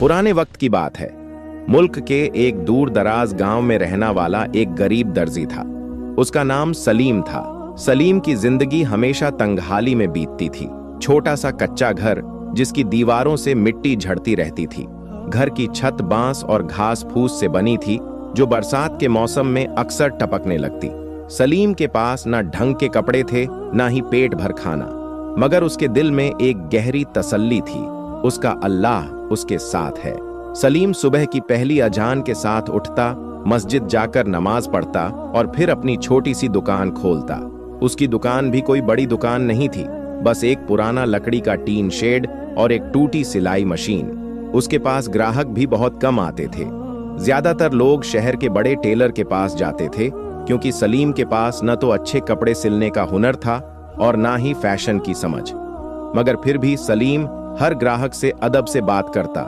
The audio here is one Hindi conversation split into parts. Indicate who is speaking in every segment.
Speaker 1: पुराने वक्त की बात है। मुल्क के एक दूर दराज गांव में रहना वाला एक गरीब दर्जी था। उसका नाम सलीम था। सलीम की जिंदगी हमेशा तंगहाली में बीतती थी। छोटा सा कच्चा घर जिसकी दीवारों से मिट्टी झड़ती रहती थी। घर की छत बांस और घास फूस से बनी थी जो बरसात के मौसम में अक्सर टपकने लगती। सलीम के पास ना ढंग के कपड़े थे ना ही पेट भर खाना, मगर उसके दिल में एक गहरी तसल्ली थी। उसका अल्लाह उसके साथ है। सलीम सुबह की पहली अजान के साथ उठता, मस्जिद जाकर नमाज पढ़ता और फिर अपनी छोटी सी दुकान खोलता। उसकी दुकान भी कोई बड़ी दुकान नहीं थी, बस एक पुराना लकड़ी का टीन शेड और एक टूटी सिलाई मशीन। उसके पास ग्राहक भी बहुत कम आते थे। ज्यादातर लोग शहर के बड़े टेलर के पास जाते थे, क्योंकि सलीम के पास न तो अच्छे कपड़े सिलने का हुनर था और ना ही फैशन की समझ। मगर फिर भी सलीम हर ग्राहक से अदब से बात करता,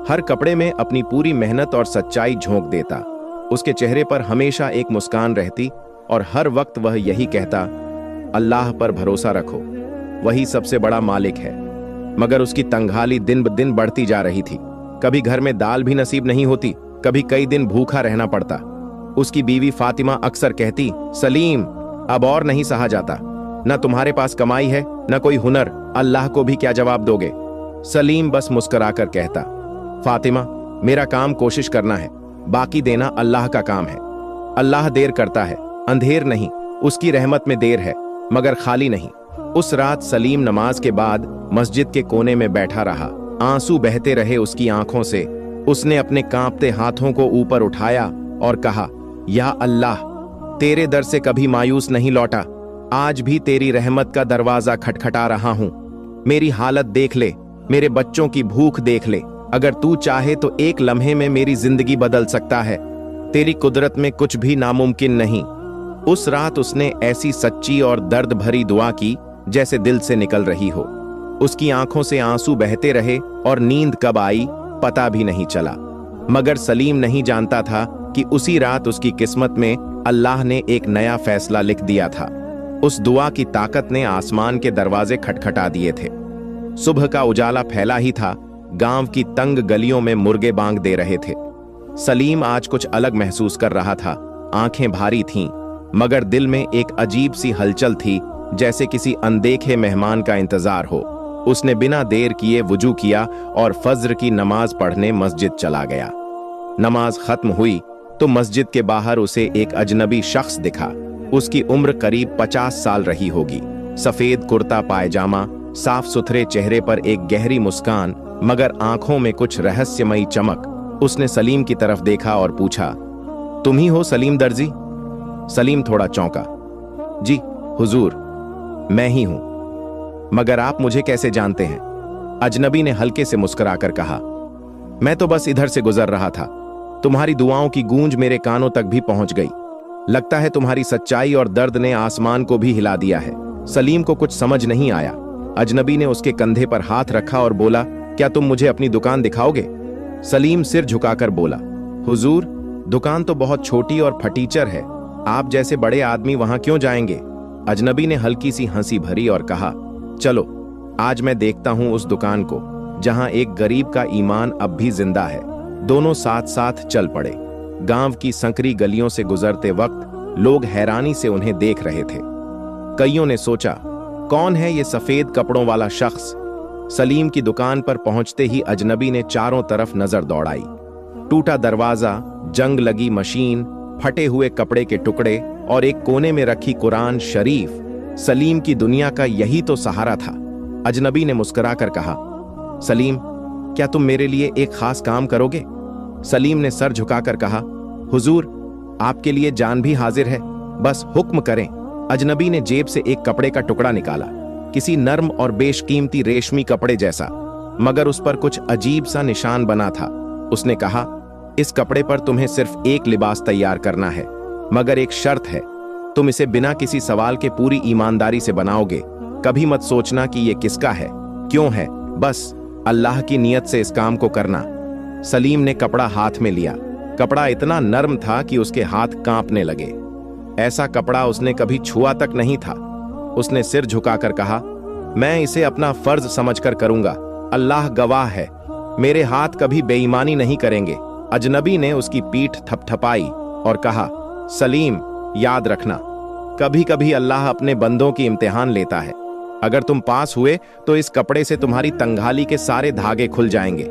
Speaker 1: हर कपड़े में अपनी पूरी मेहनत और सच्चाई झोंक देता। उसके चेहरे पर हमेशा एक मुस्कान रहती और हर वक्त वह यही कहता, अल्लाह पर भरोसा रखो, वही सबसे बड़ा मालिक है। मगर उसकी तंगहाली दिन ब दिन बढ़ती जा रही थी। कभी घर में दाल भी नसीब नहीं होती, कभी कई दिन भूखा रहना पड़ता। उसकी बीवी फातिमा अक्सर कहती, सलीम अब और नहीं सहा जाता, न तुम्हारे पास कमाई है न कोई हुनर, अल्लाह को भी क्या जवाब दोगे। सलीम बस मुस्कुराकर कहता, फातिमा मेरा काम कोशिश करना है, बाकी देना अल्लाह का काम है। अल्लाह देर करता है, अंधेर नहीं, उसकी रहमत में देर है, मगर खाली नहीं। उस रात सलीम नमाज के बाद मस्जिद के कोने में बैठा रहा। आंसू बहते रहे उसकी आंखों से। उसने अपने कांपते हाथों को ऊपर उठाया और कहा, या अल्लाह, तेरे दर से कभी मायूस नहीं लौटा। आज भी तेरी रहमत का दरवाजा खटखटा रहा हूं। मेरी हालत देख ले, मेरे बच्चों की भूख देख ले। अगर तू चाहे तो एक लम्हे में मेरी जिंदगी बदल सकता है। तेरी कुदरत में कुछ भी नामुमकिन नहीं। उस रात उसने ऐसी सच्ची और दर्द भरी दुआ की जैसे दिल से निकल रही हो। उसकी आंखों से आंसू बहते रहे और नींद कब आई पता भी नहीं चला। मगर सलीम नहीं जानता था कि उसी रात उसकी किस्मत में अल्लाह ने एक नया फैसला लिख दिया था। उस दुआ की ताकत ने आसमान के दरवाजे खटखटा दिए थे। सुबह का उजाला फैला ही था। गांव की तंग गलियों में मुर्गे बांग दे रहे थे। सलीम आज कुछ अलग महसूस कर रहा था। आंखें भारी थीं, मगर दिल में एक अजीब सी हलचल थी, जैसे किसी अनदेखे मेहमान का इंतजार हो। उसने बिना देर किए वुजू किया और फज्र की नमाज पढ़ने मस्जिद चला गया। नमाज खत्म हुई तो मस्जिद के बाहर उसे एक अजनबी शख्स दिखा। उसकी उम्र करीब 50 साल रही होगी। सफेद कुर्ता पायजामा, साफ सुथरे चेहरे पर एक गहरी मुस्कान, मगर आंखों में कुछ रहस्यमयी चमक। उसने सलीम की तरफ देखा और पूछा, तुम ही हो सलीम दर्जी? सलीम थोड़ा चौंका। जी हुजूर, मैं ही हूं, मगर आप मुझे कैसे जानते हैं? अजनबी ने हल्के से मुस्कुराकर कहा, मैं तो बस इधर से गुजर रहा था। तुम्हारी दुआओं की गूंज मेरे कानों तक भी पहुंच गई। लगता है तुम्हारी सच्चाई और दर्द ने आसमान को भी हिला दिया है। सलीम को कुछ समझ नहीं आया। अजनबी ने उसके कंधे पर हाथ रखा और बोला, क्या तुम मुझे अपनी दुकान दिखाओगे? सलीम सिर झुकाकर बोला, हुजूर, दुकान तो बहुत छोटी और फटीचर है, आप जैसे बड़े आदमी वहां क्यों जाएंगे? अजनबी ने हल्की सी हंसी भरी और कहा, चलो आज मैं देखता हूं उस दुकान को जहां एक गरीब का ईमान अब भी जिंदा है। दोनों साथ साथ चल पड़े। गांव की संकरी गलियों से गुजरते वक्त लोग हैरानी से उन्हें देख रहे थे। कईयों ने सोचा, कौन है ये सफेद कपड़ों वाला शख्स? सलीम की दुकान पर पहुंचते ही अजनबी ने चारों तरफ नजर दौड़ाई। टूटा दरवाजा, जंग लगी मशीन, फटे हुए कपड़े के टुकड़े और एक कोने में रखी कुरान शरीफ। सलीम की दुनिया का यही तो सहारा था। अजनबी ने मुस्कुराकर कहा, सलीम, क्या तुम मेरे लिए एक खास काम करोगे? सलीम ने सर झुकाकर कहा, हुजूर, आपके लिए जान भी हाजिर है, बस हुक्म करें। अजनबी ने जेब से एक कपड़े का टुकड़ा निकाला, किसी नर्म और बेशकीमती रेशमी कपड़े जैसा, मगर उस पर कुछ अजीब सा निशान बना था। उसने कहा, इस कपड़े पर तुम्हें सिर्फ एक लिबास तैयार करना है, मगर एक शर्त है, तुम इसे बिना किसी सवाल के पूरी ईमानदारी से बनाओगे। कभी मत सोचना कि ये किसका है, क्यों है, बस अल्लाह की नियत से इस काम को करना। सलीम ने कपड़ा हाथ में लिया। कपड़ा इतना नर्म था कि उसके हाथ कांपने लगे। ऐसा कपड़ा उसने कभी छुआ तक नहीं था। उसने सिर झुकाकर कहा, मैं इसे अपना फर्ज समझकर करूंगा, अल्लाह गवाह है। मेरे हाथ कभी बेईमानी नहीं करेंगे। अजनबी ने उसकी पीठ थपथपाई और कहा, सलीम, याद रखना, कभी कभी अल्लाह अपने बंदों की इम्तिहान लेता है। अगर तुम पास हुए तो इस कपड़े से तुम्हारी तंगहाली के सारे धागे खुल जाएंगे।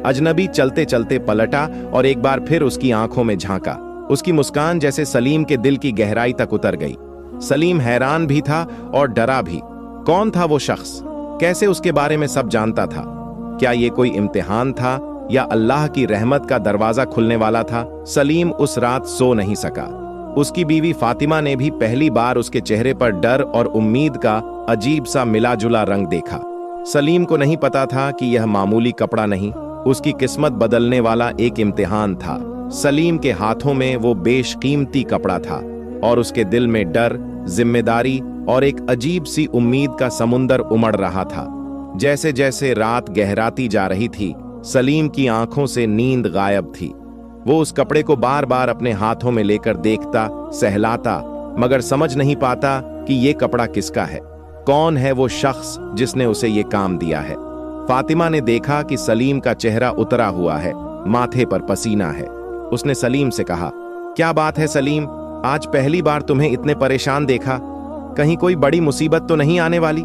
Speaker 1: अजनबी चलते चलते पलटा और एक बार फिर उसकी आंखों में झांका। उसकी मुस्कान जैसे सलीम के दिल की गहराई तक उतर गई। सलीम हैरान भी था और डरा भी। कौन था वो शख्स? कैसे उसके बारे में सब जानता था? क्या ये कोई इम्तिहान था या अल्लाह की रहमत का दरवाजा खुलने वाला था? सलीम उस रात सो नहीं सका। उसकी बीवी फातिमा ने भी पहली बार उसके चेहरे पर डर और उम्मीद का अजीब सा मिला जुला रंग देखा। सलीम को नहीं पता था कि यह मामूली कपड़ा नहीं, उसकी किस्मत बदलने वाला एक इम्तिहान था। सलीम के हाथों में वो बेशकीमती कपड़ा था और उसके दिल में डर, जिम्मेदारी और एक अजीब सी उम्मीद का समुंदर उमड़ रहा था। जैसे जैसे रात गहराती जा रही थी, सलीम की आंखों से नींद गायब थी। वो उस कपड़े को बार बार अपने हाथों में लेकर देखता, सहलाता, मगर समझ नहीं पाता कि ये कपड़ा किसका है। कौन है वो शख्स जिसने उसे ये काम दिया है? फातिमा ने देखा कि सलीम का चेहरा उतरा हुआ है, माथे पर पसीना है। उसने सलीम से कहा, क्या बात है सलीम, आज पहली बार तुम्हें इतने परेशान देखा, कहीं कोई बड़ी मुसीबत तो नहीं आने वाली?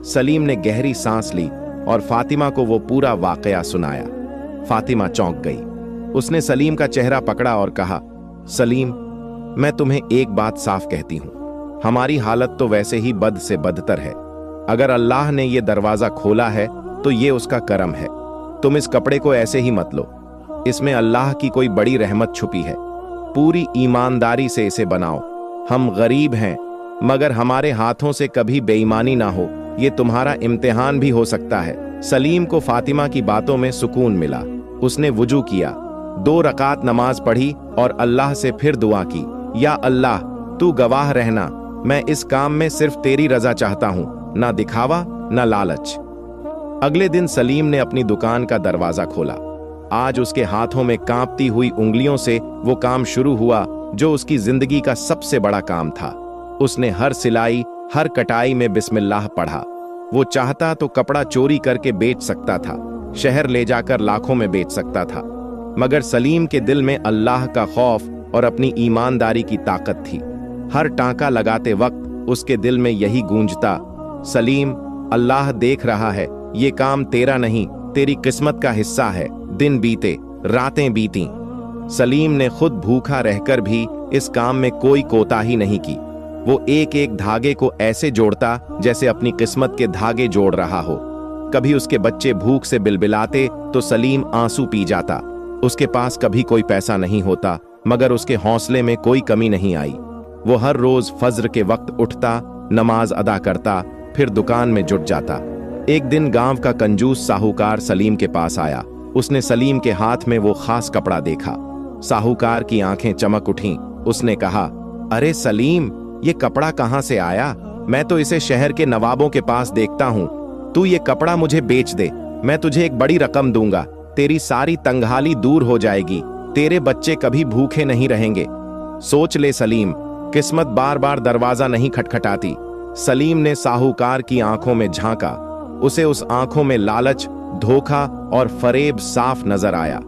Speaker 1: सलीम ने गहरी सांस ली और फातिमा को वो पूरा वाकया सुनाया। फातिमा चौंक गई। उसने सलीम का चेहरा पकड़ा और कहा, सलीम, मैं तुम्हें एक बात साफ कहती हूं, हमारी हालत तो वैसे ही बद से बदतर है। अगर अल्लाह ने ये दरवाजा खोला है तो ये उसका करम है। तुम इस कपड़े को ऐसे ही मत लो, इसमें अल्लाह की कोई बड़ी रहमत छुपी है। पूरी ईमानदारी से इसे बनाओ। हम गरीब हैं, मगर हमारे हाथों से कभी बेईमानी ना हो, ये तुम्हारा इम्तिहान भी हो सकता है। सलीम को फातिमा की बातों में सुकून मिला। उसने वुजू किया, 2 रकात नमाज पढ़ी और अल्लाह से फिर दुआ की, या अल्लाह, तू गवाह रहना, मैं इस काम में सिर्फ तेरी रजा चाहता हूं, ना दिखावा ना लालच। अगले दिन सलीम ने अपनी दुकान का दरवाजा खोला। आज उसके हाथों में कांपती हुई उंगलियों से वो काम शुरू हुआ जो उसकी जिंदगी का सबसे बड़ा काम था। उसने हर सिलाई, हर कटाई में बिस्मिल्लाह पढ़ा। वो चाहता तो कपड़ा चोरी करके बेच सकता था, शहर ले जाकर लाखों में बेच सकता था, मगर सलीम के दिल में अल्लाह का खौफ और अपनी ईमानदारी की ताकत थी। हर टांका लगाते वक्त उसके दिल में यही गूंजता, सलीम, अल्लाह देख रहा है, ये काम तेरा नहीं, तेरी किस्मत का हिस्सा है। दिन बीते, रातें बीती। सलीम ने खुद भूखा रहकर भी इस काम में कोई कोताही नहीं की। वो एक एक धागे को ऐसे जोड़ता जैसे अपनी किस्मत के धागे जोड़ रहा हो। कभी उसके बच्चे भूख से बिलबिलाते तो सलीम आंसू पी जाता। उसके पास कभी कोई पैसा नहीं होता, मगर उसके हौसले में कोई कमी नहीं आई। वो हर रोज फज्र के वक्त उठता, नमाज अदा करता, फिर दुकान में जुट जाता। एक दिन गांव का कंजूस साहूकार सलीम के पास आया। उसने सलीम के हाथ में वो खास कपड़ा देखा। साहूकार की आंखें चमक उठीं। उसने कहा, अरे सलीम, ये कपड़ा कहां से आया? मैं तो इसे शहर के नवाबों के पास देखता हूं। तू ये कपड़ा मुझे बेच दे, मैं तुझे एक बड़ी रकम दूंगा, तेरी सारी तंगहाली दूर हो जाएगी, तेरे बच्चे कभी भूखे नहीं रहेंगे। सोच ले सलीम, किस्मत बार बार दरवाजा नहीं खटखटाती। सलीम ने साहूकार की आंखों में झांका। उसे उस आंखों में लालच, धोखा और फरेब साफ नजर आया।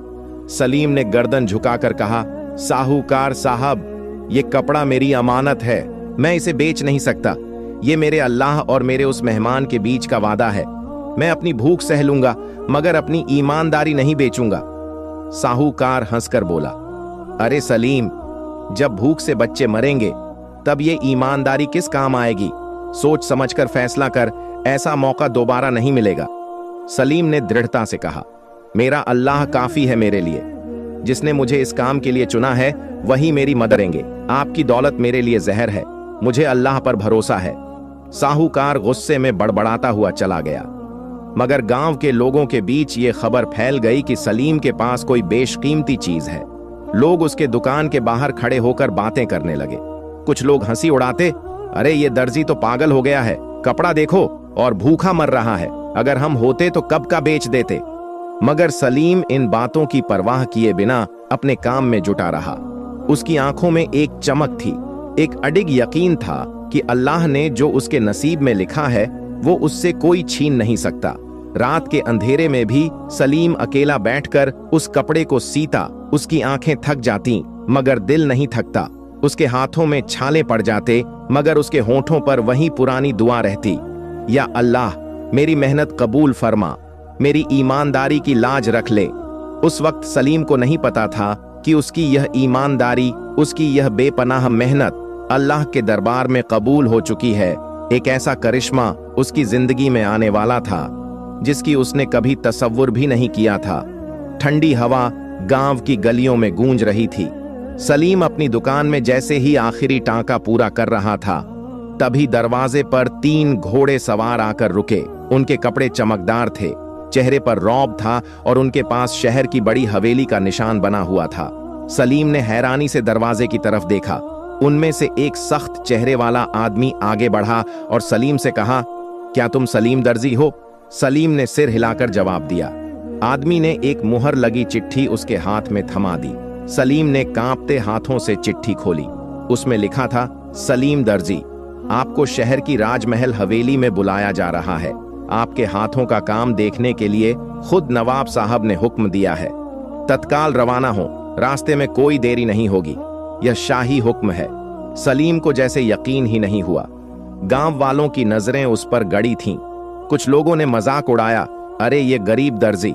Speaker 1: सलीम ने गर्दन झुकाकर कहा, साहूकार साहब, ये कपड़ा मेरी अमानत है, मैं इसे बेच नहीं सकता। ये मेरे अल्लाह और मेरे उस मेहमान के बीच का वादा है। मैं अपनी भूख सह लूंगा, मगर अपनी ईमानदारी नहीं बेचूंगा। साहूकार हंसकर बोला, अरे सलीम, जब भूख से बच्चे मरेंगे तब ये ईमानदारी किस काम आएगी? सोच समझकर फैसला कर, ऐसा मौका दोबारा नहीं मिलेगा। सलीम ने दृढ़ता से कहा, मेरा अल्लाह काफी है मेरे लिए। जिसने मुझे इस काम के लिए चुना है वही मेरी मदद करेंगे। आपकी दौलत मेरे लिए जहर है, मुझे अल्लाह पर भरोसा है। साहूकार गुस्से में बड़बड़ाता हुआ चला गया। मगर गांव के लोगों के बीच ये खबर फैल गई कि सलीम के पास कोई बेशकीमती चीज है। लोग उसके दुकान के बाहर खड़े होकर बातें करने लगे। कुछ लोग हंसी उड़ाते, अरे ये दर्जी तो पागल हो गया है, कपड़ा देखो और भूखा मर रहा है, अगर हम होते तो कब का बेच देते। मगर सलीम इन बातों की परवाह किए बिना अपने काम में जुटा रहा। उसकी आंखों में एक चमक थी, एक अडिग यकीन था कि अल्लाह ने जो उसके नसीब में लिखा है वो उससे कोई छीन नहीं सकता। रात के अंधेरे में भी सलीम अकेला बैठकर उस कपड़े को सीता। उसकी आंखें थक जाती मगर दिल नहीं थकता। उसके हाथों में छाले पड़ जाते मगर उसके होठों पर वही पुरानी दुआ रहती, या अल्लाह मेरी मेहनत कबूल फरमा, मेरी ईमानदारी की लाज रख ले। उस वक्त सलीम को नहीं पता था कि उसकी यह ईमानदारी, उसकी यह बेपनाह मेहनत अल्लाह के दरबार में कबूल हो चुकी है। एक ऐसा करिश्मा उसकी जिंदगी में आने वाला था जिसकी उसने कभी तसव्वुर भी नहीं किया था। ठंडी हवा गांव की गलियों में गूंज रही थी। सलीम अपनी दुकान में जैसे ही आखिरी टांका पूरा कर रहा था, तभी दरवाजे पर 3 घोड़े सवार आकर रुके। उनके कपड़े चमकदार थे, चेहरे पर रौब था और उनके पास शहर की बड़ी हवेली का निशान बना हुआ था। सलीम ने हैरानी से दरवाजे की तरफ देखा। उनमें से एक सख्त चेहरे वाला आदमी आगे बढ़ा और सलीम से कहा, क्या तुम सलीम दर्जी हो? सलीम ने सिर हिलाकर जवाब दिया। आदमी ने एक मुहर लगी चिट्ठी उसके हाथ में थमा दी। सलीम ने कांपते हाथों से चिट्ठी खोली। उसमें लिखा था, सलीम दर्जी, आपको शहर की राजमहल हवेली में बुलाया जा रहा है। आपके हाथों का काम देखने के लिए खुद नवाब साहब ने हुक्म दिया है। तत्काल रवाना हो, रास्ते में कोई देरी नहीं होगी। यह शाही हुक्म है। सलीम को जैसे यकीन ही नहीं हुआ। गांव वालों की नजरें उस पर गड़ी थीं। कुछ लोगों ने मजाक उड़ाया, अरे ये गरीब दर्जी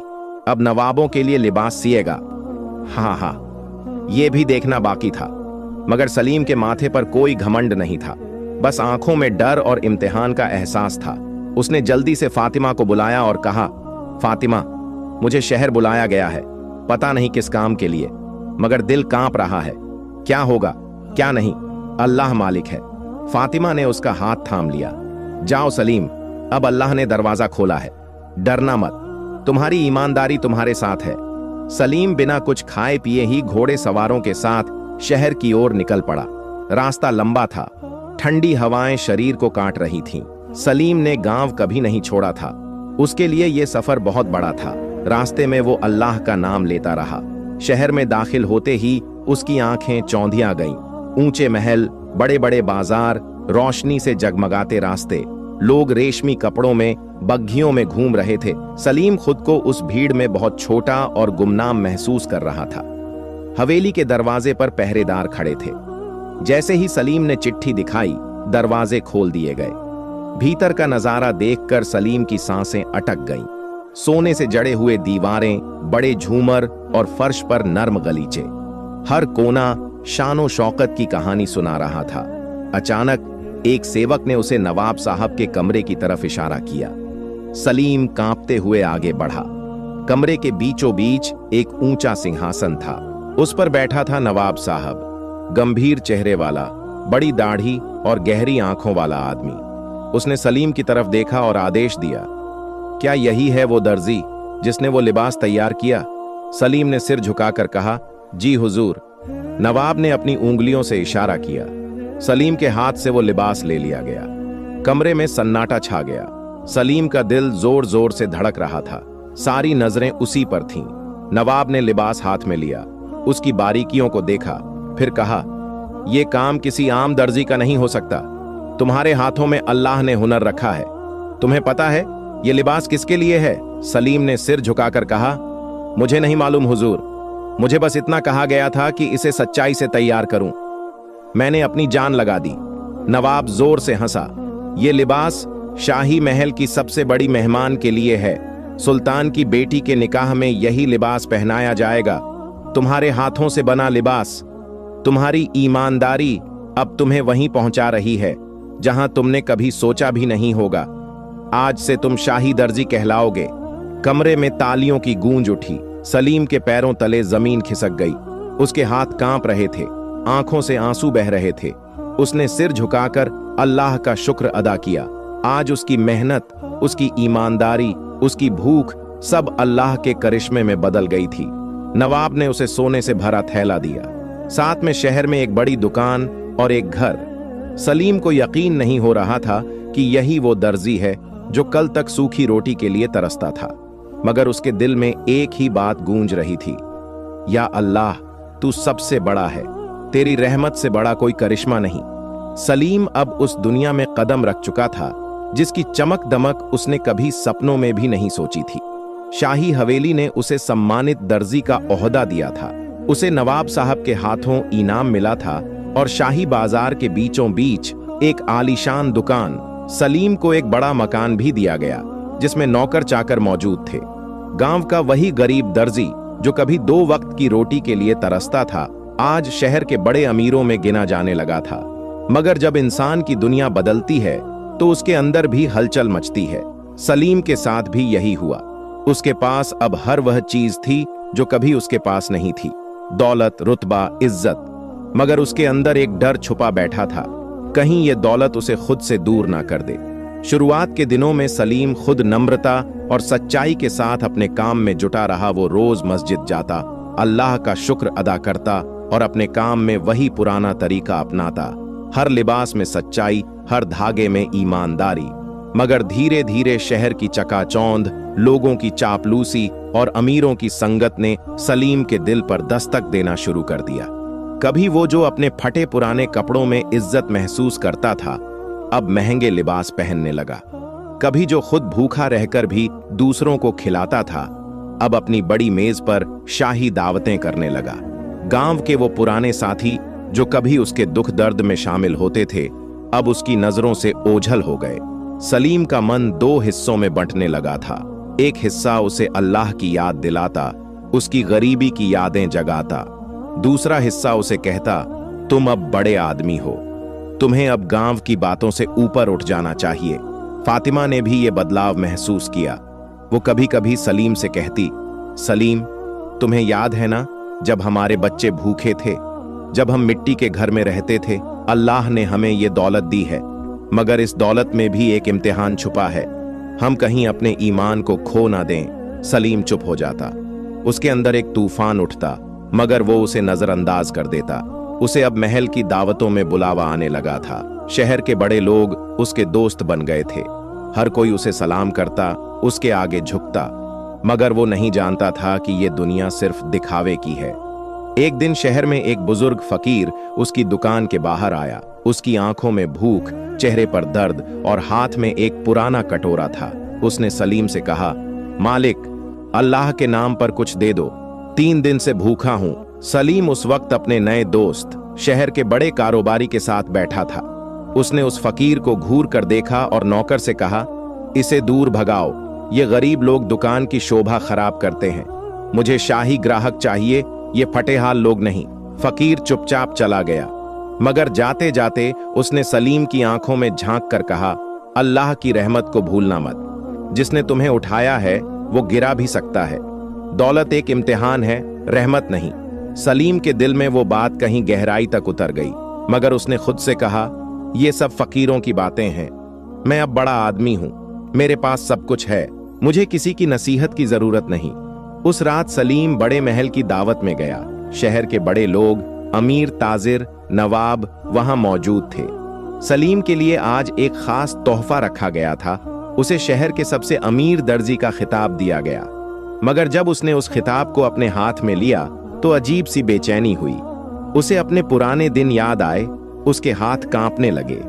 Speaker 1: अब नवाबों के लिए लिबास सिएगा। हाँ, ये भी देखना बाकी था। मगर सलीम के माथे पर कोई घमंड नहीं था, बस आंखों में डर और इम्तिहान का एहसास था। उसने जल्दी से फातिमा को बुलाया और कहा, फातिमा, मुझे शहर बुलाया गया है, पता नहीं किस काम के लिए, मगर दिल कांप रहा है। क्या होगा क्या नहीं, अल्लाह मालिक है। फातिमा ने उसका हाथ थाम लिया। जाओ सलीम, अब अल्लाह ने दरवाजा खोला है, डरना मत, तुम्हारी ईमानदारी तुम्हारे साथ है। सलीम बिना कुछ खाए पिए ही घोड़े सवारों के साथ शहर की ओर निकल पड़ा। रास्ता लंबा था, ठंडी हवाएं शरीर को काट रही थीं। सलीम ने गांव कभी नहीं छोड़ा था, उसके लिए यह सफर बहुत बड़ा था। रास्ते में वो अल्लाह का नाम लेता रहा। शहर में दाखिल होते ही उसकी आंखें चौंधिया गईं। ऊंचे महल, बड़े बड़े बाजार, रोशनी से जगमगाते रास्ते, लोग रेशमी कपड़ों में बग्घियों में घूम रहे थे। सलीम खुद को उस भीड़ में बहुत छोटा और गुमनाम महसूस कर रहा था। हवेली के दरवाजे पर पहरेदार खड़े थे। जैसे ही सलीम ने चिट्ठी दिखाई, दरवाजे खोल दिए गए। भीतर का नजारा देखकर सलीम की सांसें अटक गईं। सोने से जड़े हुए दीवारें, बड़े झूमर और फर्श पर नर्म गलीचे। हर कोना शानो शौकत की कहानी सुना रहा था। अचानक एक सेवक ने उसे नवाब साहब के कमरे की तरफ इशारा किया। सलीम कांपते हुए आगे बढ़ा। कमरे के बीचों बीच एक ऊंचा सिंहासन था। उस पर बैठा था नवाब साहब, गंभीर चेहरे वाला, बड़ी दाढ़ी और गहरी आंखों वाला आदमी। उसने सलीम की तरफ देखा और आदेश दिया, क्या यही है वो दर्जी जिसने वो लिबास तैयार किया? सलीम ने सिर झुकाकर कहा, जी हुजूर। नवाब ने अपनी उंगलियों से इशारा किया। सलीम के हाथ से वो लिबास ले लिया गया। कमरे में सन्नाटा छा गया। सलीम का दिल जोर जोर से धड़क रहा था। सारी नजरें उसी पर थीं। नवाब ने लिबास हाथ में लिया, उसकी बारीकियों को देखा, फिर कहा, यह काम किसी आम दर्जी का नहीं हो सकता। तुम्हारे हाथों में अल्लाह ने हुनर रखा है। तुम्हें पता है यह लिबास किसके लिए है? सलीम ने सिर झुकाकर कहा, मुझे नहीं मालूम हुजूर, मुझे बस इतना कहा गया था कि इसे सच्चाई से तैयार करूं। मैंने अपनी जान लगा दी। नवाब जोर से हंसा। यह लिबास शाही महल की सबसे बड़ी मेहमान के लिए है। सुल्तान की बेटी के निकाह में यही लिबास पहनाया जाएगा। तुम्हारे हाथों से बना लिबास, तुम्हारी ईमानदारी अब तुम्हें वहीं पहुंचा रही है जहां तुमने कभी सोचा भी नहीं होगा। आज से तुम शाही दर्जी कहलाओगे। कमरे में तालियों की गूंज उठी। सलीम के पैरों तले जमीन खिसक गई। उसके हाथ कांप रहे थे, आंखों से आंसू बह रहे थे। उसने सिर झुकाकर अल्लाह का शुक्र अदा किया। आज उसकी मेहनत, उसकी ईमानदारी, उसकी भूख सब अल्लाह के करिश्मे में बदल गई थी। नवाब ने उसे सोने से भरा थैला दिया, साथ में शहर में एक बड़ी दुकान और एक घर। सलीम को यकीन नहीं हो रहा था कि यही वो दर्जी है जो कल तक सूखी रोटी के लिए तरसता था। मगर उसके दिल में एक ही बात गूंज रही थी, या अल्लाह, तू सबसे बड़ा है, तेरी रहमत से बड़ा कोई करिश्मा नहीं। सलीम अब उस दुनिया में कदम रख चुका था जिसकी चमक दमक उसने कभी सपनों में भी नहीं सोची थी। शाही हवेली ने उसे सम्मानित दर्जी का ओहदा दिया था। उसे नवाब साहब के हाथों इनाम मिला था और शाही बाजार के बीचों बीच एक आलीशान दुकान, सलीम को एक बड़ा मकान भी दिया गया जिसमें नौकर चाकर मौजूद थे। गांव का वही गरीब दर्जी जो कभी 2 वक्त की रोटी के लिए तरसता था, आज शहर के बड़े अमीरों में गिना जाने लगा था। मगर जब इंसान की दुनिया बदलती है तो उसके अंदर भी हलचल मचती है। सलीम के साथ भी यही हुआ। उसके पास अब हर वह चीज थी जो कभी उसके पास नहीं थी, दौलत, रुतबा, इज्जत। मगर उसके अंदर एक डर छुपा बैठा था, कहीं ये दौलत उसे खुद से दूर ना कर दे। शुरुआत के दिनों में सलीम खुद नम्रता और सच्चाई के साथ अपने काम में जुटा रहा। वो रोज मस्जिद जाता, अल्लाह का शुक्र अदा करता और अपने काम में वही पुराना तरीका अपनाता, हर लिबास में सच्चाई, हर धागे में ईमानदारी। मगर धीरे धीरे शहर की चकाचौंध, लोगों की चापलूसी और अमीरों की संगत ने सलीम के दिल पर दस्तक देना शुरू कर दिया। कभी वो जो अपने फटे पुराने कपड़ों में इज्जत महसूस करता था, अब महंगे लिबास पहनने लगा। कभी जो खुद भूखा रहकर भी दूसरों को खिलाता था, अब अपनी बड़ी मेज पर शाही दावतें करने लगा। गांव के वो पुराने साथी जो कभी उसके दुख दर्द में शामिल होते थे, अब उसकी नजरों से ओझल हो गए। सलीम का मन 2 हिस्सों में बंटने लगा था। एक हिस्सा उसे अल्लाह की याद दिलाता, उसकी गरीबी की यादें जगाता। दूसरा हिस्सा उसे कहता, तुम अब बड़े आदमी हो, तुम्हें अब गांव की बातों से ऊपर उठ जाना चाहिए। फातिमा ने भी ये बदलाव महसूस किया। वो कभी कभी सलीम से कहती, सलीम, तुम्हें याद है ना जब हमारे बच्चे भूखे थे, जब हम मिट्टी के घर में रहते थे, अल्लाह ने हमें ये दौलत दी है, मगर इस दौलत में भी एक इम्तिहान छुपा है, हम कहीं अपने ईमान को खो ना दें। सलीम चुप हो जाता। उसके अंदर एक तूफान उठता, मगर वो उसे नजरअंदाज कर देता। उसे अब महल की दावतों में बुलावा आने लगा था। शहर के बड़े लोग उसके दोस्त बन गए थे। हर कोई उसे सलाम करता, उसके आगे झुकता। मगर वो नहीं जानता था कि ये दुनिया सिर्फ दिखावे की है। एक दिन शहर में एक बुजुर्ग फकीर उसकी दुकान के बाहर आया। उसकी आंखों में भूख, चेहरे पर दर्द और हाथ में एक पुराना कटोरा था। उसने सलीम से कहा, मालिक, अल्लाह के नाम पर कुछ दे दो, 3 दिन से भूखा हूं। सलीम उस वक्त अपने नए दोस्त, शहर के बड़े कारोबारी के साथ बैठा था। उसने उस फकीर को घूर कर देखा और नौकर से कहा, इसे दूर भगाओ, ये गरीब लोग दुकान की शोभा खराब करते हैं। मुझे शाही ग्राहक चाहिए, ये फटेहाल लोग नहीं। फकीर चुपचाप चला गया, मगर जाते जाते उसने सलीम की आंखों में झांक कर कहा, अल्लाह की रहमत को भूलना मत। जिसने तुम्हें उठाया है वो गिरा भी सकता है। दौलत एक इम्तिहान है, रहमत नहीं। सलीम के दिल में वो बात कहीं गहराई तक उतर गई, मगर उसने खुद से कहा, ये सब फकीरों की बातें हैं। मैं अब बड़ा आदमी हूं, मेरे पास सब कुछ है, मुझे किसी की नसीहत की जरूरत नहीं। उस रात सलीम बड़े महल की दावत में गया। शहर के बड़े लोग, अमीर, ताजिर, नवाब वहां मौजूद थे। सलीम के लिए आज एक खास तोहफा रखा गया था। उसे शहर के सबसे अमीर दर्जी का खिताब दिया गया। मगर जब उसने उस खिताब को अपने हाथ में लिया तो अजीब सी बेचैनी हुई। उसे अपने पुराने दिन याद आए, उसके हाथ कांपने लगे।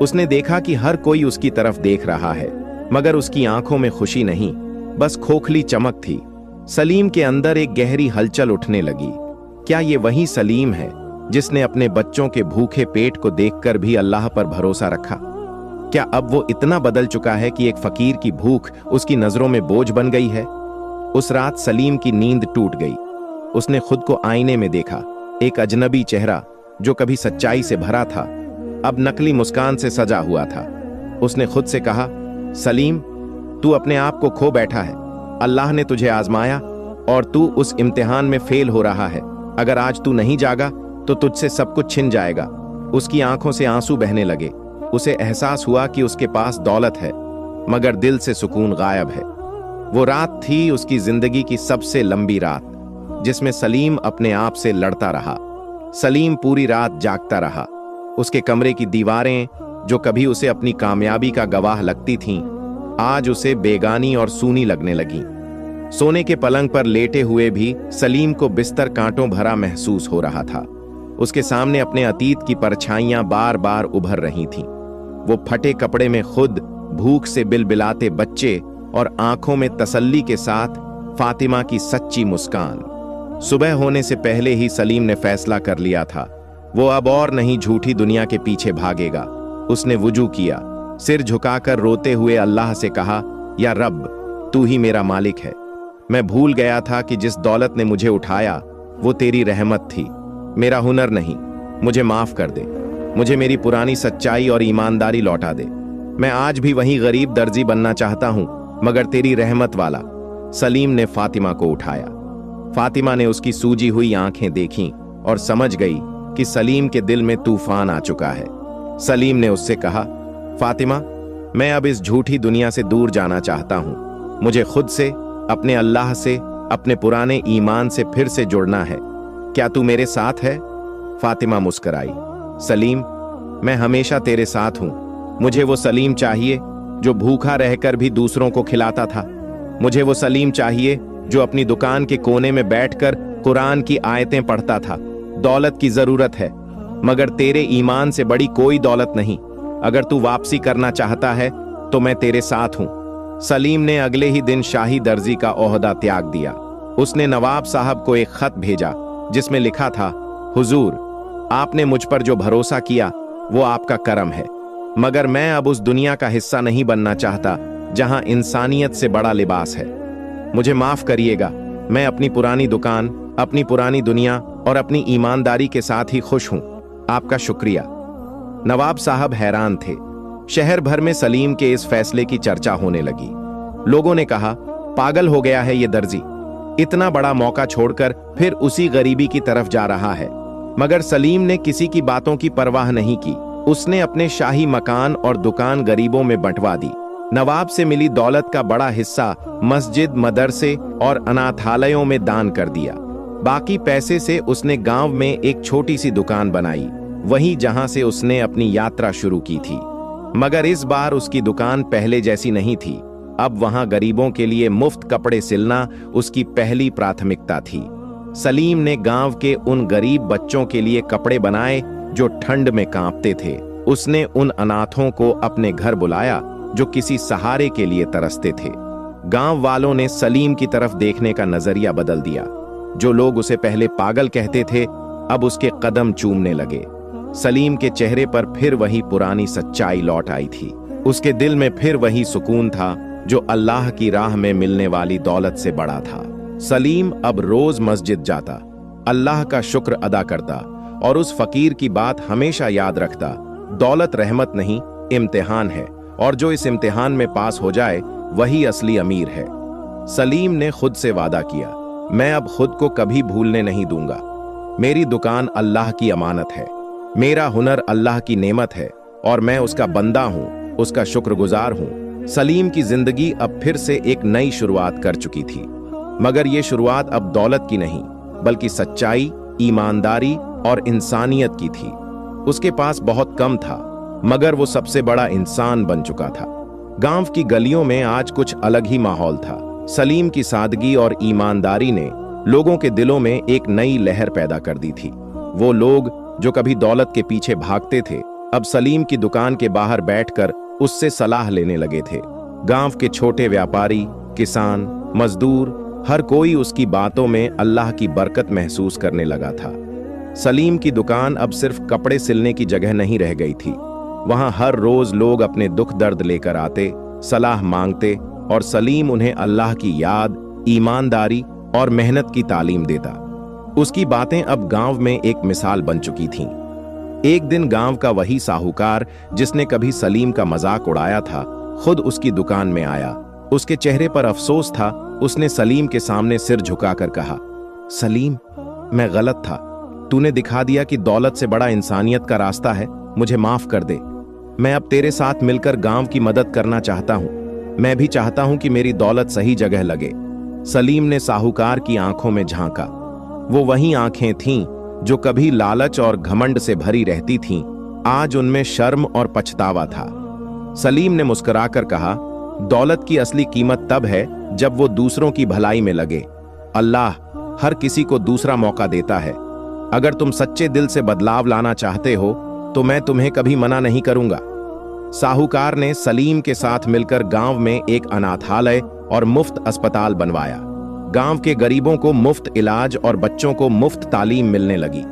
Speaker 1: उसने देखा कि हर कोई उसकी तरफ देख रहा है, मगर उसकी आंखों में खुशी नहीं, बस खोखली चमक थी। सलीम के अंदर एक गहरी हलचल उठने लगी। क्या ये वही सलीम है जिसने अपने बच्चों के भूखे पेट को देखकर भी अल्लाह पर भरोसा रखा? क्या अब वो इतना बदल चुका है कि एक फकीर की भूख उसकी नजरों में बोझ बन गई है? उस रात सलीम की नींद टूट गई। उसने खुद को आईने में देखा। एक अजनबी चेहरा जो कभी सच्चाई से भरा था, अब नकली मुस्कान से सजा हुआ था। उसने खुद से कहा, सलीम, तू अपने आप को खो बैठा है। अल्लाह ने तुझे आजमाया और तू उस इम्तिहान में फेल हो रहा है। अगर आज तू नहीं जागा तो तुझसे सब कुछ छिन जाएगा। उसकी आंखों से आंसू बहने लगे। उसे एहसास हुआ कि उसके पास दौलत है, मगर दिल से सुकून गायब है। वो रात थी उसकी जिंदगी की सबसे लंबी रात, जिसमें सलीम अपने आप से लड़ता रहा। सलीम पूरी रात जागता रहा। उसके कमरे की दीवारें, जो कभी उसे अपनी कामयाबी का गवाह लगती थीं, आज उसे बेगानी और सूनी लगने लगीं। सोने के पलंग पर लेटे हुए भी सलीम को बिस्तर कांटों भरा महसूस हो रहा था। उसके सामने अपने अतीत की परछाइयां बार बार उभर रही थीं। वो फटे कपड़े में खुद, भूख से बिलबिलाते बच्चे और आंखों में तसल्ली के साथ फातिमा की सच्ची मुस्कान। सुबह होने से पहले ही सलीम ने फैसला कर लिया था, वो अब और नहीं झूठी दुनिया के पीछे भागेगा। उसने वुजू किया, सिर झुकाकर रोते हुए अल्लाह से कहा, या रब, तू ही मेरा मालिक है। मैं भूल गया था कि जिस दौलत ने मुझे उठाया वो तेरी रहमत थी, मेरा हुनर नहीं। मुझे माफ कर दे, मुझे मेरी पुरानी सच्चाई और ईमानदारी लौटा दे। मैं आज भी वही गरीब दर्जी बनना चाहता हूं, मगर तेरी रहमत वाला। सलीम ने फातिमा को उठाया। फातिमा ने उसकी सूजी हुई आंखें देखीं और समझ गई कि सलीम के दिल में तूफान आ चुका है। सलीम ने उससे कहा, फातिमा, मैं अब इस झूठी दुनिया से दूर जाना चाहता हूं। मुझे खुद से, अपने अल्लाह से, अपने पुराने ईमान से फिर से जुड़ना है। क्या तू मेरे साथ है? फातिमा मुस्कुराई। सलीम, मैं हमेशा तेरे साथ हूं। मुझे वो सलीम चाहिए जो भूखा रहकर भी दूसरों को खिलाता था। मुझे वो सलीम चाहिए जो अपनी दुकान के कोने में बैठकर कुरान की आयतें पढ़ता था। दौलत की जरूरत है, मगर तेरे ईमान से बड़ी कोई दौलत नहीं। अगर तू वापसी करना चाहता है तो मैं तेरे साथ हूं। सलीम ने अगले ही दिन शाही दर्जी का ओहदा त्याग दिया। उसने नवाब साहब को एक खत भेजा जिसमें लिखा था, हुजूर, आपने मुझ पर जो भरोसा किया वो आपका करम है, मगर मैं अब उस दुनिया का हिस्सा नहीं बनना चाहता जहां इंसानियत से बड़ा लिबास है। मुझे माफ करिएगा, मैं अपनी पुरानी दुकान, अपनी पुरानी दुनिया और अपनी ईमानदारी के साथ ही खुश हूं। आपका शुक्रिया। नवाब साहब हैरान थे। शहर भर में सलीम के इस फैसले की चर्चा होने लगी। लोगों ने कहा, पागल हो गया है ये दर्जी, इतना बड़ा मौका छोड़कर फिर उसी गरीबी की तरफ जा रहा है। मगर सलीम ने किसी की बातों की परवाह नहीं की। उसने अपने शाही मकान और दुकान गरीबों में बंटवा दी। नवाब से मिली दौलत का बड़ा हिस्सा मस्जिद, मदरसे और अनाथालयों में दान कर दिया। बाकी पैसे से उसने गांव में एक छोटी सी दुकान बनाई, वहीं जहां से उसने अपनी यात्रा शुरू की थी। मगर इस बार उसकी दुकान पहले जैसी नहीं थी। अब वहां गरीबों के लिए मुफ्त कपड़े सिलना उसकी पहली प्राथमिकता थी। सलीम ने गांव के उन गरीब बच्चों के लिए कपड़े बनाए जो ठंड में कांपते थे। उसने उन अनाथों को अपने घर बुलाया जो किसी सहारे के लिए तरसते थे। गांव वालों ने सलीम की तरफ देखने का नजरिया बदल दिया। जो लोग उसे पहले पागल कहते थे, अब उसके कदम चूमने लगे। सलीम के चेहरे पर फिर वही पुरानी सच्चाई लौट आई थी। उसके दिल में फिर वही सुकून था जो अल्लाह की राह में मिलने वाली दौलत से बड़ा था। सलीम अब रोज मस्जिद जाता, अल्लाह का शुक्र अदा करता और उस फकीर की बात हमेशा याद रखता, दौलत रहमत नहीं, इम्तिहान है, और जो इस इम्तिहान में पास हो जाए वही असली अमीर है। सलीम ने खुद से वादा किया, मैं अब खुद को कभी भूलने नहीं दूंगा। मेरी दुकान अल्लाह की अमानत है, मेरा हुनर अल्लाह की नेमत है और मैं उसका बंदा हूं, उसका शुक्रगुजार हूं। सलीम की जिंदगी अब फिर से एक नई शुरुआत कर चुकी थी, मगर यह शुरुआत अब दौलत की नहीं बल्कि सच्चाई, ईमानदारी और इंसानियत की थी। उसके पास बहुत कम था, मगर वो सबसे बड़ा इंसान बन चुका था। गांव की गलियों में आज कुछ अलग ही माहौल था। सलीम की सादगी और ईमानदारी ने लोगों के दिलों में एक नई लहर पैदा कर दी थी। वो लोग जो कभी दौलत के पीछे भागते थे, अब सलीम की दुकान के बाहर बैठकर उससे सलाह लेने लगे थे। गांव के छोटे व्यापारी, किसान, मजदूर, हर कोई उसकी बातों में अल्लाह की बरकत महसूस करने लगा था। सलीम की दुकान अब सिर्फ कपड़े सिलने की जगह नहीं रह गई थी। वहां हर रोज लोग अपने दुख दर्द लेकर आते, सलाह मांगते और सलीम उन्हें अल्लाह की याद, ईमानदारी और मेहनत की तालीम देता। उसकी बातें अब गांव में एक मिसाल बन चुकी थीं। एक दिन गांव का वही साहूकार जिसने कभी सलीम का मजाक उड़ाया था, खुद उसकी दुकान में आया। उसके चेहरे पर अफसोस था। उसने सलीम के सामने सिर झुकाकर कहा, सलीम, मैं गलत था। तूने दिखा दिया कि दौलत से बड़ा इंसानियत का रास्ता है। मुझे माफ कर दे। मैं अब तेरे साथ मिलकर गांव की मदद करना चाहता हूं। मैं भी चाहता हूं कि मेरी दौलत सही जगह लगे। सलीम ने साहूकार की आंखों में झांका। वो वही आंखें थीं जो कभी लालच और घमंड से भरी रहती थीं, आज उनमें शर्म और पछतावा था। सलीम ने मुस्कुराकर कहा, दौलत की असली कीमत तब है जब वो दूसरों की भलाई में लगे। अल्लाह हर किसी को दूसरा मौका देता है। अगर तुम सच्चे दिल से बदलाव लाना चाहते हो तो मैं तुम्हें कभी मना नहीं करूंगा। साहूकार ने सलीम के साथ मिलकर गांव में एक अनाथालय और मुफ्त अस्पताल बनवाया। गांव के गरीबों को मुफ्त इलाज और बच्चों को मुफ्त तालीम मिलने लगी।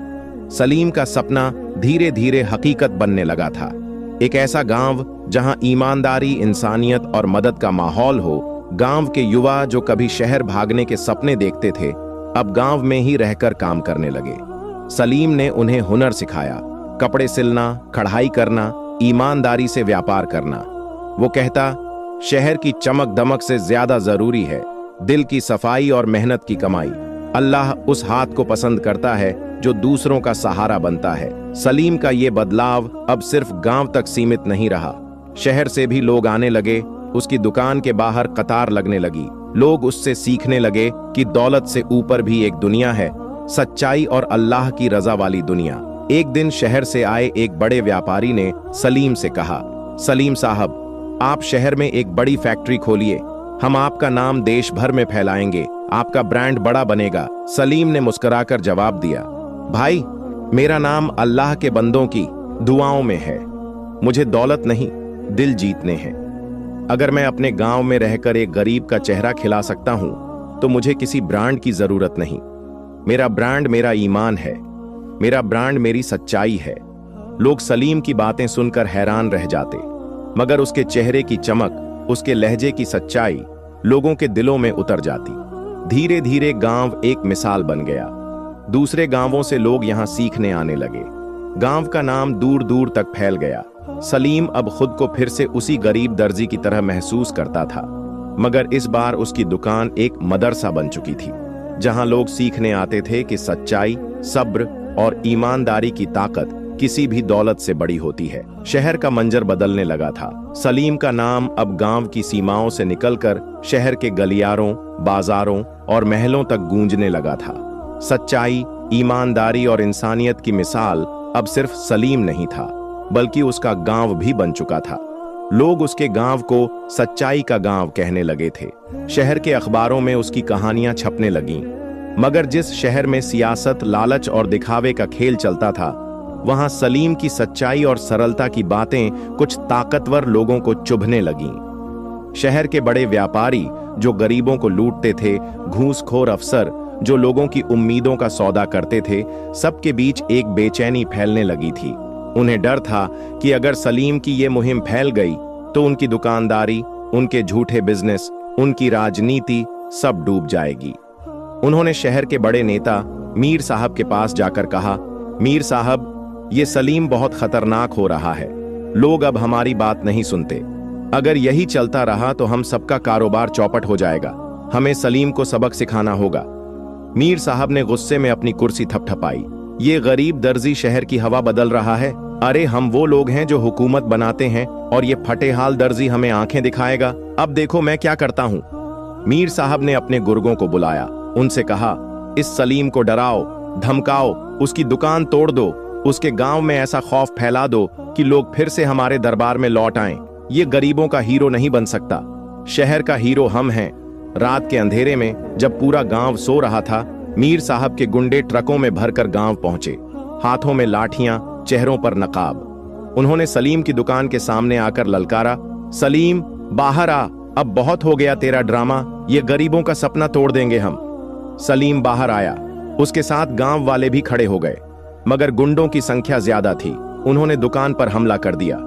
Speaker 1: सलीम का सपना धीरे धीरे हकीकत बनने लगा था। एक ऐसा गांव जहां ईमानदारी, इंसानियत और मदद का माहौल हो। गांव के युवा जो कभी शहर भागने के सपने देखते थे, अब गांव में ही रहकर काम करने लगे। सलीम ने उन्हें हुनर सिखाया, कपड़े सिलना, कढ़ाई करना, ईमानदारी से व्यापार करना। वो कहता, शहर की चमक दमक से ज्यादा जरूरी है दिल की सफाई और मेहनत की कमाई। अल्लाह उस हाथ को पसंद करता है जो दूसरों का सहारा बनता है। सलीम का ये बदलाव अब सिर्फ गांव तक सीमित नहीं रहा, शहर से भी लोग आने लगे। उसकी दुकान के बाहर कतार लगने लगी। लोग उससे सीखने लगे कि दौलत से ऊपर भी एक दुनिया है, सच्चाई और अल्लाह की रजा वाली दुनिया। एक दिन शहर से आए एक बड़े व्यापारी ने सलीम से कहा, सलीम साहब, आप शहर में एक बड़ी फैक्ट्री खोलिए, हम आपका नाम देश भर में फैलाएंगे, आपका ब्रांड बड़ा बनेगा। सलीम ने मुस्कुराकर जवाब दिया, भाई, मेरा नाम अल्लाह के बंदों की दुआओं में है। मुझे दौलत नहीं, दिल जीतने हैं। अगर मैं अपने गांव में रहकर एक गरीब का चेहरा खिला सकता हूं, तो मुझे किसी ब्रांड की जरूरत नहीं। मेरा ब्रांड मेरा ईमान है, मेरा ब्रांड मेरी सच्चाई है। लोग सलीम की बातें सुनकर हैरान रह जाते, मगर उसके चेहरे की चमक, उसके लहजे की सच्चाई लोगों के दिलों में उतर जाती। धीरे धीरे गांव एक मिसाल बन गया। दूसरे गांवों से लोग यहां सीखने आने लगे। गांव का नाम दूर दूर तक फैल गया। सलीम अब खुद को फिर से उसी गरीब दर्जी की तरह महसूस करता था, मगर इस बार उसकी दुकान एक मदरसा बन चुकी थी, जहां लोग सीखने आते थे कि सच्चाई, सब्र और ईमानदारी की ताकत किसी भी दौलत से बड़ी होती है। शहर का मंजर बदलने लगा था। सलीम का नाम अब गांव की सीमाओं से निकलकर शहर के गलियारों, बाजारों और महलों तक गूंजने लगा था। सच्चाई, ईमानदारी और इंसानियत की मिसाल अब सिर्फ सलीम नहीं था, बल्कि उसका गांव भी बन चुका था। लोग उसके गांव को सच्चाई का गांव कहने लगे थे। शहर के अखबारों में उसकी कहानियां छपने लगीं। मगर जिस शहर में सियासत, लालच और दिखावे का खेल चलता था, वहां सलीम की सच्चाई और सरलता की बातें कुछ ताकतवर लोगों को चुभने लगीं। शहर के बड़े व्यापारी जो गरीबों को लूटते थे, घूसखोर अफसर जो लोगों की उम्मीदों का सौदा करते थे, सबके बीच एक बेचैनी फैलने लगी थी। उन्हें डर था कि अगर सलीम की ये मुहिम फैल गई तो उनकी दुकानदारी, उनके झूठे बिजनेस, उनकी राजनीति सब डूब जाएगी। उन्होंने शहर के बड़े नेता मीर साहब के पास जाकर कहा, मीर साहब, ये सलीम बहुत खतरनाक हो रहा है। लोग अब हमारी बात नहीं सुनते। अगर यही चलता रहा तो हम सबका कारोबार चौपट हो जाएगा। हमें सलीम को सबक सिखाना होगा। मीर साहब ने गुस्से में अपनी कुर्सी थपथपाई। ये गरीब दर्जी शहर की हवा बदल रहा है। अरे, हम वो लोग हैं जो हुकूमत बनाते हैं और ये फटेहाल दर्जी हमें आंखें दिखाएगा। अब देखो मैं क्या करता हूं। मीर साहब ने अपने गुर्गों को बुलाया, उनसे कहा, इस सलीम को डराओ, धमकाओ, उसकी दुकान तोड़ दो, उसके गांव में ऐसा खौफ फैला दो कि लोग फिर से हमारे दरबार में लौट आएं। ये गरीबों का हीरो नहीं बन सकता, शहर का हीरो हम हैं। रात के अंधेरे में जब पूरा गांव सो रहा था, मीर साहब के गुंडे ट्रकों में भरकर गांव पहुंचे, हाथों में लाठियां, चेहरों पर नकाब। उन्होंने सलीम की दुकान के सामने आकर ललकारा, सलीम, बाहर आ, अब बहुत हो गया तेरा ड्रामा, ये गरीबों का सपना तोड़ देंगे हम। सलीम बाहर आया, उसके साथ गांव वाले भी खड़े हो गए, मगर गुंडों की संख्या ज्यादा थी। उन्होंने दुकान पर हमला कर दिया।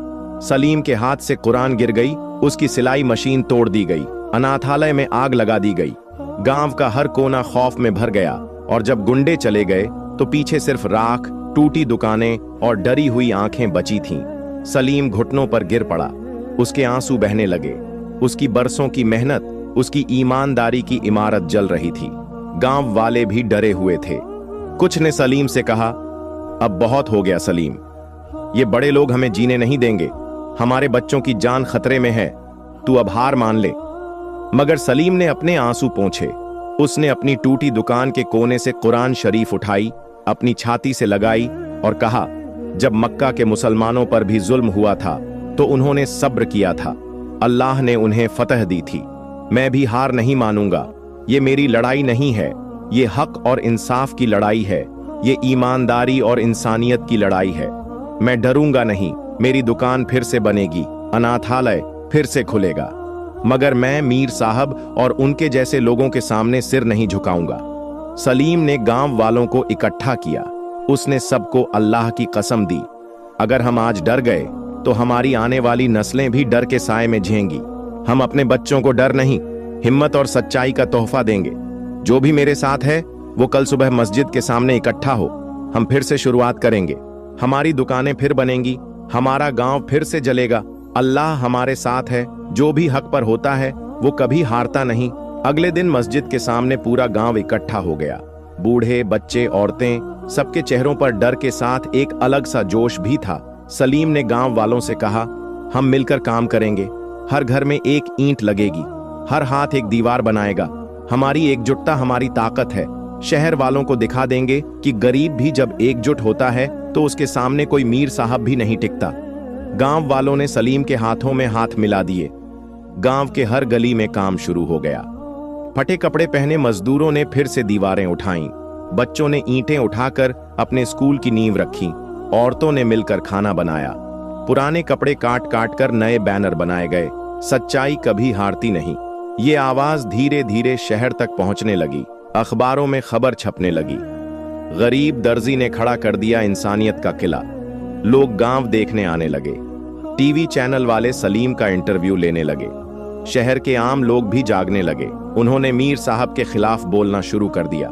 Speaker 1: सलीम के हाथ से कुरान गिर गई, उसकी सिलाई मशीन तोड़ दी गई, अनाथालय में आग लगा दी गई। गांव का हर कोना खौफ में भर गया, और जब गुंडे चले गए तो पीछे सिर्फ राख, टूटी दुकानें और डरी हुई आंखें बची थीं। सलीम घुटनों पर गिर पड़ा, उसके आंसू बहने लगे। उसकी बरसों की मेहनत, उसकी ईमानदारी की इमारत जल रही थी। गांव वाले भी डरे हुए थे। कुछ ने सलीम से कहा, अब बहुत हो गया सलीम, ये बड़े लोग हमें जीने नहीं देंगे, हमारे बच्चों की जान खतरे में है, तू अब हार मान ले। मगर सलीम ने अपने आंसू पोंछे। उसने अपनी टूटी दुकान के कोने से कुरान शरीफ उठाई, अपनी छाती से लगाई और कहा, जब मक्का के मुसलमानों पर भी जुल्म हुआ था तो उन्होंने सब्र किया था, अल्लाह ने उन्हें फतह दी थी। मैं भी हार नहीं मानूंगा। ये मेरी लड़ाई नहीं है, ये हक और इंसाफ की लड़ाई है, ये ईमानदारी और इंसानियत की लड़ाई है। मैं डरूंगा नहीं, मेरी दुकान फिर से बनेगी, अनाथालय फिर से खुलेगा, मगर मैं मीर साहब और उनके जैसे लोगों के सामने सिर नहीं झुकाऊंगा। सलीम ने गांव वालों को इकट्ठा किया। उसने सबको अल्लाह की कसम दी, अगर हम आज डर गए तो हमारी आने वाली नस्लें भी डर के साए में झेंगी। हम अपने बच्चों को डर नहीं, हिम्मत और सच्चाई का तोहफा देंगे। जो भी मेरे साथ है वो कल सुबह मस्जिद के सामने इकट्ठा हो। हम फिर से शुरुआत करेंगे, हमारी दुकानें फिर बनेंगी, हमारा गांव फिर से जलेगा। अल्लाह हमारे साथ है, जो भी हक पर होता है वो कभी हारता नहीं। अगले दिन मस्जिद के सामने पूरा गांव इकट्ठा हो गया। बूढ़े, बच्चे, औरतें, सबके चेहरों पर डर के साथ एक अलग सा जोश भी था। सलीम ने गांव वालों से कहा, हम मिलकर काम करेंगे, हर घर में एक ईंट लगेगी, हर हाथ एक दीवार बनाएगा। हमारी एकजुटता हमारी ताकत है। शहर वालों को दिखा देंगे कि गरीब भी जब एकजुट होता है तो उसके सामने कोई मीर साहब भी नहीं टिकता। गांव वालों ने सलीम के हाथों में हाथ मिला दिए। गांव के हर गली में काम शुरू हो गया। फटे कपड़े पहने मजदूरों ने फिर से दीवारें उठाईं। बच्चों ने ईंटें उठाकर अपने स्कूल की नींव रखी। औरतों ने मिलकर खाना बनाया। पुराने कपड़े काट काट कर नए बैनर बनाए गए। सच्चाई कभी हारती नहीं। ये आवाज धीरे धीरे शहर तक पहुंचने लगी। अखबारों में खबर छपने लगी। गरीब दर्जी ने खड़ा कर दिया इंसानियत का किला। लोग गांव देखने आने लगे। टीवी चैनल वाले सलीम का इंटरव्यू लेने लगे। शहर के आम लोग भी जागने लगे। उन्होंने मीर साहब के खिलाफ बोलना शुरू कर दिया।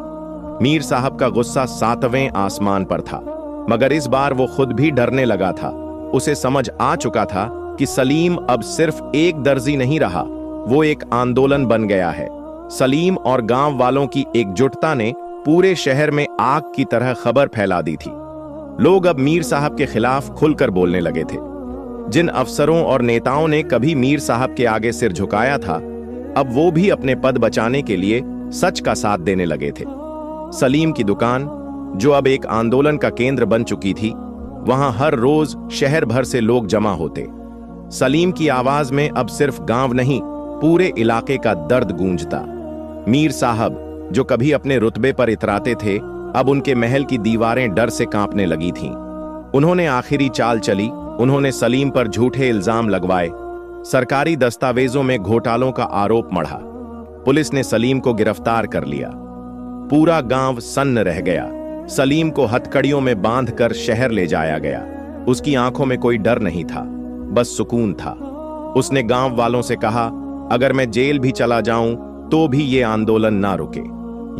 Speaker 1: मीर साहब का गुस्सा 7वें आसमान पर था, मगर इस बार वो खुद भी डरने लगा था। उसे समझ आ चुका था कि सलीम अब सिर्फ एक दर्जी नहीं रहा, वो एक आंदोलन बन गया है। सलीम और गांव वालों की एकजुटता ने पूरे शहर में आग की तरह खबर फैला दी थी। लोग अब मीर साहब के खिलाफ खुलकर बोलने लगे थे। जिन अफसरों और नेताओं ने कभी मीर साहब के आगे सिर झुकाया था, अब वो भी अपने पद बचाने के लिए सच का साथ देने लगे थे। सलीम की दुकान, जो अब एक आंदोलन का केंद्र बन चुकी थी, वहां हर रोज शहर भर से लोग जमा होते। सलीम की आवाज में अब सिर्फ गांव नहीं, पूरे इलाके का दर्द गूंजता। मीर साहब, जो कभी अपने रुतबे पर इतराते थे, अब उनके महल की दीवारें डर से कांपने लगी थीं। उन्होंने आखिरी चाल चली। उन्होंने सलीम पर झूठे इल्जाम लगवाए। सरकारी दस्तावेजों में घोटालों का आरोप मढ़ा। पुलिस ने सलीम को गिरफ्तार कर लिया। पूरा गांव सन्न रह गया। सलीम को हथकड़ियों में बांधकर शहर ले जाया गया। उसकी आंखों में कोई डर नहीं था, बस सुकून था। उसने गांव वालों से कहा, अगर मैं जेल भी चला जाऊं तो भी ये आंदोलन ना रुके।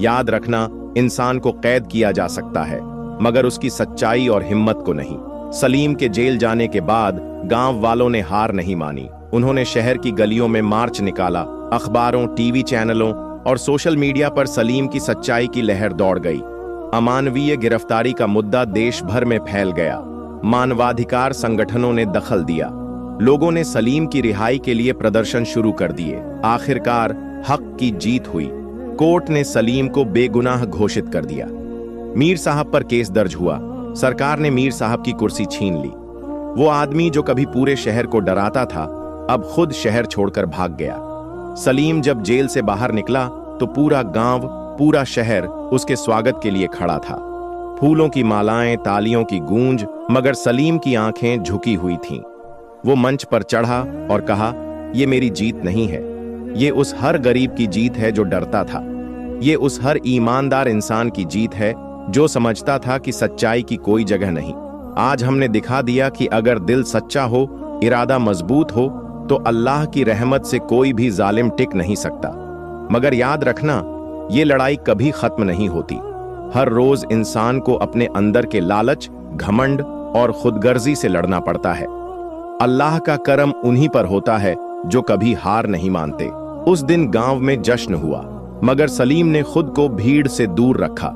Speaker 1: याद रखना, इंसान को कैद किया जा सकता है, मगर उसकी सच्चाई और हिम्मत को नहीं। सलीम के जेल जाने के बाद गांव वालों ने हार नहीं मानी। उन्होंने शहर की गलियों में मार्च निकाला। अखबारों, टीवी चैनलों और सोशल मीडिया पर सलीम की सच्चाई की लहर दौड़ गई। अमानवीय गिरफ्तारी का मुद्दा देश भर में फैल गया। मानवाधिकार संगठनों ने दखल दिया। लोगों ने सलीम की रिहाई के लिए प्रदर्शन शुरू कर दिए। आखिरकार हक की जीत हुई। कोर्ट ने सलीम को बेगुनाह घोषित कर दिया। मीर साहब पर केस दर्ज हुआ। सरकार ने मीर साहब की कुर्सी छीन ली। वो आदमी जो कभी पूरे शहर को डराता था, अब खुद शहर छोड़कर भाग गया। सलीम जब जेल से बाहर निकला तो पूरा गांव, पूरा शहर उसके स्वागत के लिए खड़ा था। फूलों की मालाएं, तालियों की गूंज, मगर सलीम की आंखें झुकी हुई थीं। वो मंच पर चढ़ा और कहा, ये मेरी जीत नहीं है, ये उस हर गरीब की जीत है जो डरता था। ये उस हर ईमानदार इंसान की जीत है जो समझता था कि सच्चाई की कोई जगह नहीं। आज हमने दिखा दिया कि अगर दिल सच्चा हो, इरादा मजबूत हो, तो अल्लाह की रहमत से कोई भी जालिम टिक नहीं सकता। मगर याद रखना, ये लड़ाई कभी खत्म नहीं होती। हर रोज इंसान को अपने अंदर के लालच, घमंड और खुदगर्जी से लड़ना पड़ता है। अल्लाह का करम उन्हीं पर होता है जो कभी हार नहीं मानते। उस दिन गांव में जश्न हुआ, मगर सलीम ने खुद को भीड़ से दूर रखा।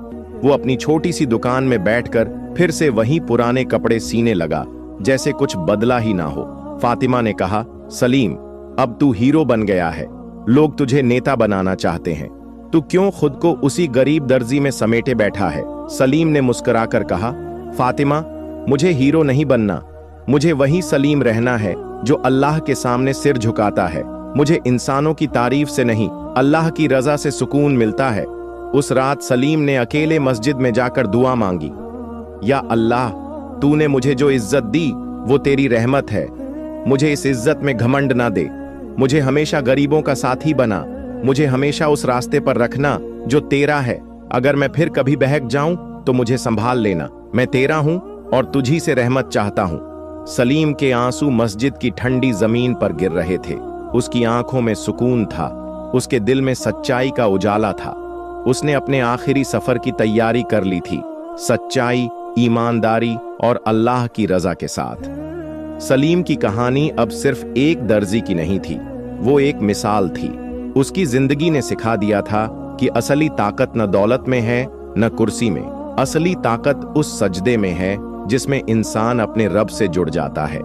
Speaker 1: वो अपनी छोटी सी दुकान में बैठकर फिर से वही पुराने कपड़े सीने लगा, जैसे कुछ बदला ही ना हो। फातिमा ने कहा, सलीम, अब तू हीरो बन गया है। लोग तुझे नेता बनाना चाहते हैं। तू क्यों खुद को उसी गरीब दर्जी में समेटे बैठा है? सलीम ने मुस्कुराकर कहा, फातिमा, मुझे हीरो नहीं बनना, मुझे वही सलीम रहना है जो अल्लाह के सामने सिर झुकाता है। मुझे इंसानों की तारीफ से नहीं, अल्लाह की रजा से सुकून मिलता है। उस रात सलीम ने अकेले मस्जिद में जाकर दुआ मांगी, या अल्लाह, तूने मुझे जो इज्जत दी वो तेरी रहमत है। मुझे इस इज्जत में घमंड ना दे। मुझे हमेशा गरीबों का साथी बना। मुझे हमेशा उस रास्ते पर रखना जो तेरा है। अगर मैं फिर कभी बहक जाऊं तो मुझे संभाल लेना। मैं तेरा हूं और तुझी से रहमत चाहता हूं। सलीम के आंसू मस्जिद की ठंडी जमीन पर गिर रहे थे। उसकी आंखों में सुकून था, उसके दिल में सच्चाई का उजाला था। उसने अपने आखिरी सफर की तैयारी कर ली थी, सच्चाई, ईमानदारी और अल्लाह की रजा के साथ। सलीम की कहानी अब सिर्फ एक दर्जी की नहीं थी, वो एक मिसाल थी। उसकी जिंदगी ने सिखा दिया था कि असली ताकत न दौलत में है न कुर्सी में। असली ताकत उस सजदे में है जिसमें इंसान अपने रब से जुड़ जाता है।